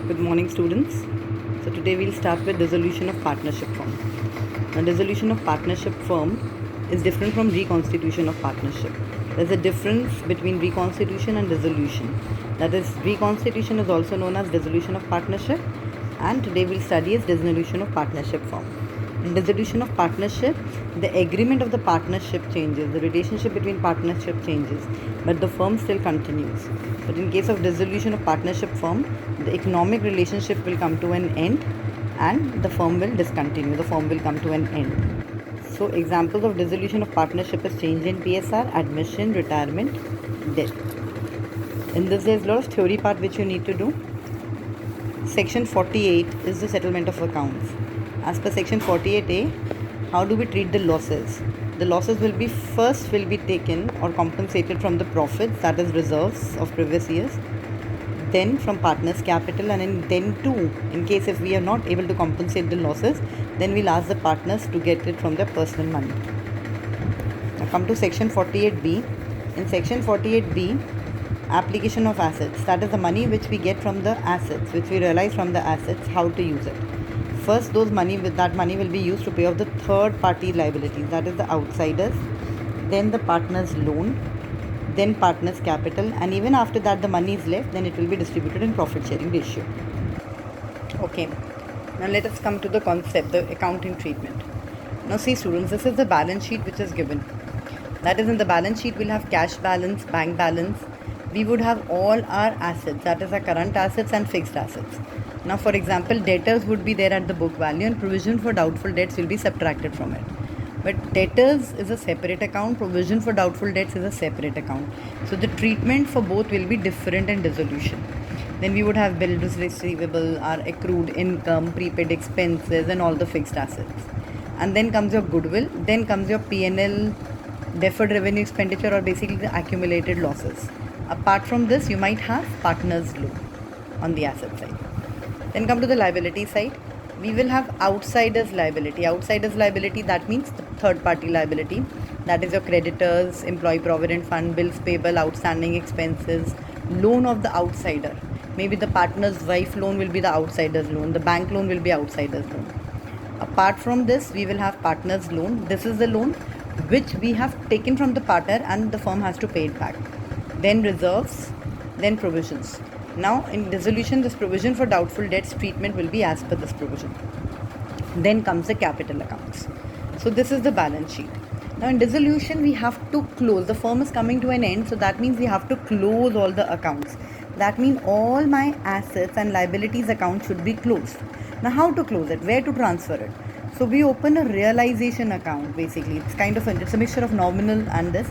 Good morning, students. So today we'll start with dissolution of partnership firm. Now, dissolution of partnership firm is different from reconstitution of partnership. There's a difference between reconstitution and dissolution. That is, reconstitution is also known as dissolution of partnership, and today we'll study as dissolution of partnership firm. In dissolution of partnership, the agreement of the partnership changes, the relationship between partnership changes, but the firm still continues. But in case of dissolution of partnership firm, the economic relationship will come to an end and the firm will discontinue, the firm will come to an end. So examples of dissolution of partnership is change in PSR, admission, retirement, death. In this there's a lot of theory part which you need to do. Section 48 is the settlement of accounts. As per section 48A, how do we treat the losses? The losses will be taken or compensated from the profits, that is reserves of previous years, then from partners' capital, and then too, in case if we are not able to compensate the losses, then we'll ask the partners to get it from their personal money. Now come to section 48B. In section 48B, application of assets, that is the money which we get from the assets, which we realize from the assets, how to use it. First, that money will be used to pay off the third party liabilities, that is the outsiders, then the partner's loan, then partner's capital, and even after that the money is left, then it will be distributed in profit sharing ratio. Okay, now let us come to the concept, the accounting treatment. Now see students, this is the balance sheet which is given. That is, in the balance sheet we'll have cash balance, bank balance. We would have all our assets, that is our current assets and fixed assets. Now for example, debtors would be there at the book value and provision for doubtful debts will be subtracted from it. But debtors is a separate account, provision for doubtful debts is a separate account. So the treatment for both will be different in dissolution. Then we would have bills receivable, our accrued income, prepaid expenses and all the fixed assets. And then comes your goodwill, then comes your P&L, deferred revenue expenditure, or basically the accumulated losses. Apart from this, you might have partner's loan on the asset side. Then come to the liability side. We will have outsiders liability. Outsiders liability, that means the third party liability. That is your creditors, employee provident fund, bills payable, outstanding expenses, loan of the outsider. Maybe the partner's wife loan will be the outsider's loan. The bank loan will be outsider's loan. Apart from this, we will have partner's loan. This is the loan which we have taken from the partner and the firm has to pay it back. Then reserves, then provisions. Now in dissolution, this provision for doubtful debts treatment will be as per this provision. Then comes the capital accounts. So this is the balance sheet. Now in dissolution, we have to close. The firm is coming to an end, so that means we have to close all the accounts. That means all my assets and liabilities account should be closed. Now how to close it? Where to transfer it? So we open a realization account basically. It's a mixture of nominal and this,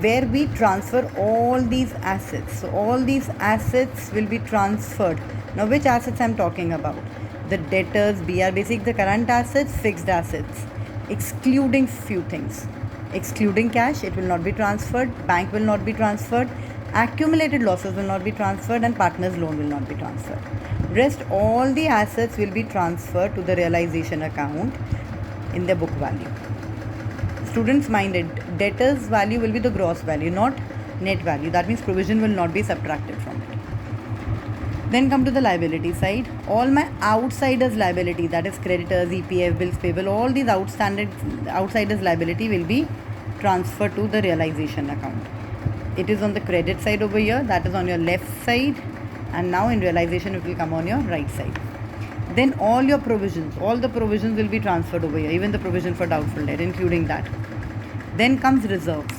where we transfer all these assets. So all these assets will be transferred. Now which assets I'm talking about? The debtors, BR basic, the current assets, fixed assets, excluding few things. Excluding cash, it will not be transferred, bank will not be transferred, accumulated losses will not be transferred, and partner's loan will not be transferred. Rest all the assets will be transferred to the realization account in their book value. Students minded, debtors value will be the gross value, not net value. That means provision will not be subtracted from it. Then come to the liability side. All my outsiders liability, that is creditors, EPF, bills payable, all these outsiders liability will be transferred to the realization account. It is on the credit side over here, that is on your left side, and now in realization it will come on your right side. Then all your provisions, all the provisions will be transferred over here, even the provision for doubtful debt, including that. Then comes reserves.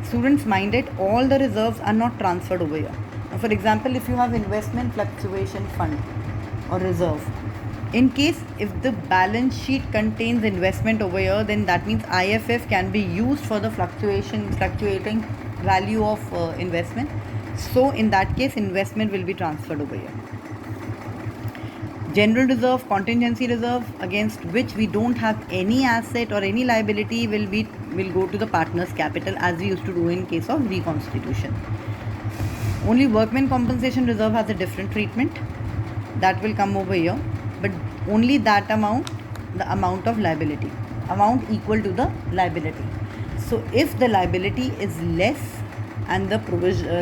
Students mind it, all the reserves are not transferred over here. Now for example, if you have investment fluctuation fund or reserve, in case if the balance sheet contains investment over here, then that means IFF can be used for the fluctuating value of investment. So in that case, investment will be transferred over here. General reserve, contingency reserve, against which we don't have any asset or any liability, will go to the partner's capital, as we used to do in case of reconstitution. Only workmen compensation reserve has a different treatment. That will come over here, but only that amount, the amount of liability, amount equal to the liability. So if the liability is less and the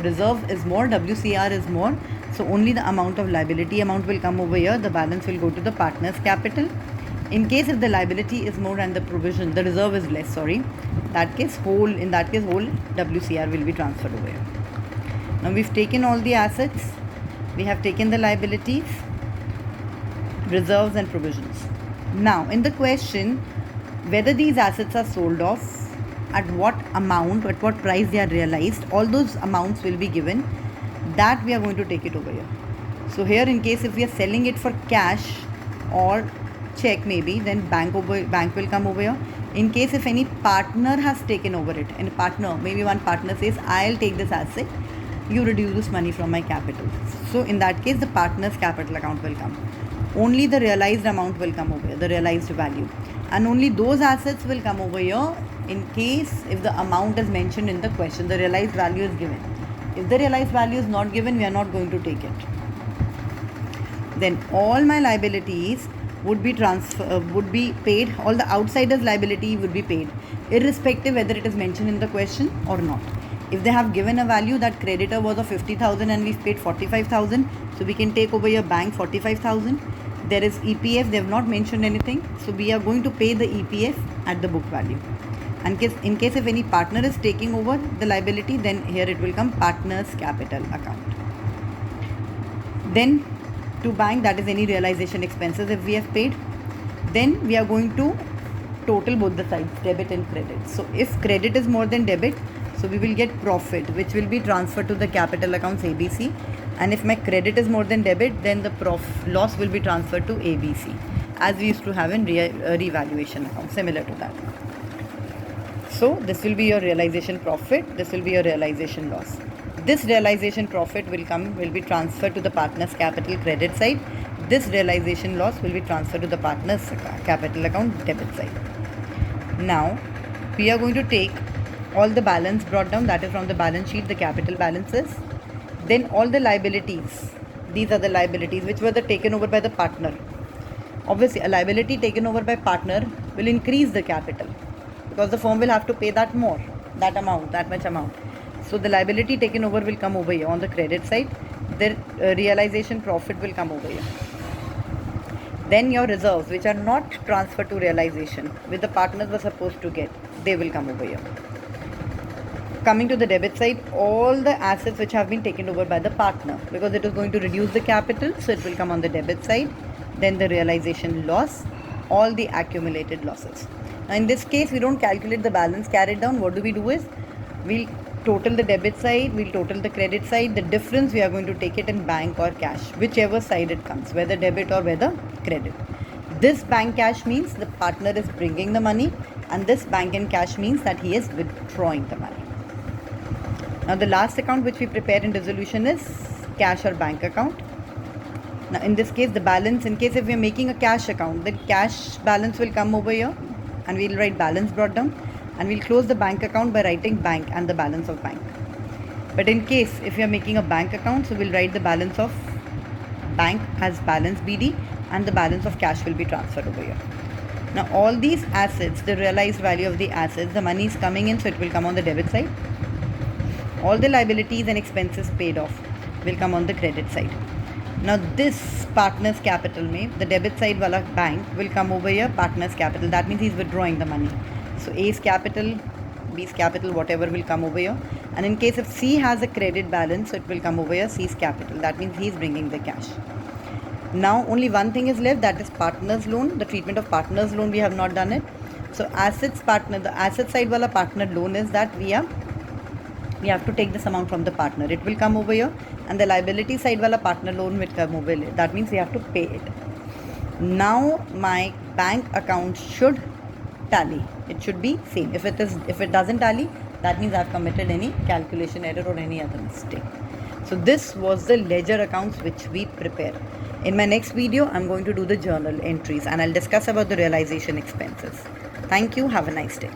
reserve is more, WCR is more, So only the amount of liability amount will come over here. The balance will go to the partner's capital. In case if the liability is more and the provision, the reserve is less, in that case whole WCR will be transferred over here. Now we've taken all the assets, we have taken the liabilities, reserves and provisions. Now in the question, whether these assets are sold off, at what amount, at what price they are realized, all those amounts will be given, that we are going to take it over here. So here in case if we are selling it for cash or check maybe, then bank will come over here. In case if any partner has taken over it, and maybe one partner says, I'll take this asset, you reduce this money from my capital. So in that case, the partner's capital account will come. Only the realized amount will come over here, the realized value. And only those assets will come over here in case if the amount is mentioned in the question, the realized value is given. If the realized value is not given, we are not going to take it. Then all my liabilities would be paid, all the outsiders liability would be paid, irrespective whether it is mentioned in the question or not. If they have given a value that creditor was of 50,000 and we've paid 45,000, so we can take over your bank 45,000. There is EPF, they have not mentioned anything, so we are going to pay the EPF at the book value. And in case if any partner is taking over the liability, then here it will come partner's capital account. Then to bank, that is any realization expenses if we have paid. Then we are going to total both the sides, debit and credit. So if credit is more than debit, so we will get profit, which will be transferred to the capital accounts ABC. And if my credit is more than debit, then the loss will be transferred to ABC, as we used to have in revaluation account, similar to that. So this will be your realization profit, this will be your realization loss. This realization profit will be transferred to the partner's capital credit side. This realization loss will be transferred to the partner's capital account debit side. Now we are going to take all the balance brought down, that is from the balance sheet, the capital balances. Then all the liabilities, these are the liabilities which were taken over by the partner. Obviously a liability taken over by partner will increase the capital, because the firm will have to pay that much amount. So the liability taken over will come over here on the credit side. The realization profit will come over here. Then your reserves, which are not transferred to realization, which the partners were supposed to get, they will come over here. Coming to the debit side, all the assets which have been taken over by the partner, because it is going to reduce the capital, so it will come on the debit side. Then the realization loss, all the accumulated losses. Now in this case, we don't calculate the balance carried down. What do? Is we'll total the debit side, we'll total the credit side. The difference we are going to take it in bank or cash, whichever side it comes, whether debit or whether credit. This bank cash means the partner is bringing the money, and this bank and cash means that he is withdrawing the money. Now the last account which we prepare in dissolution is cash or bank account. Now in this case, the balance, in case if we are making a cash account, the cash balance will come over here and we'll write balance brought down, and we'll close the bank account by writing bank and the balance of bank. But in case if we are making a bank account, so we'll write the balance of bank as balance BD, and the balance of cash will be transferred over here. Now all these assets, the realized value of the assets, the money is coming in, so it will come on the debit side. All the liabilities and expenses paid off will come on the credit side. Now this partner's capital the debit side wala bank will come over here, partner's capital. That means he's withdrawing the money. So A's capital, B's capital, whatever will come over here. And in case if C has a credit balance, so it will come over here, C's capital. That means he's bringing the cash. Now only one thing is left, that is partner's loan. The treatment of partner's loan, we have not done it. So the asset side wala partner loan is that we have to take this amount from the partner. It will come over here, and the liability side wala partner loan will come over here. That means we have to pay it. Now my bank account should tally. It should be same. If it doesn't tally, that means I have committed any calculation error or any other mistake. So this was the ledger accounts which we prepare. In my next video, I'm going to do the journal entries and I'll discuss about the realization expenses. Thank you. Have a nice day.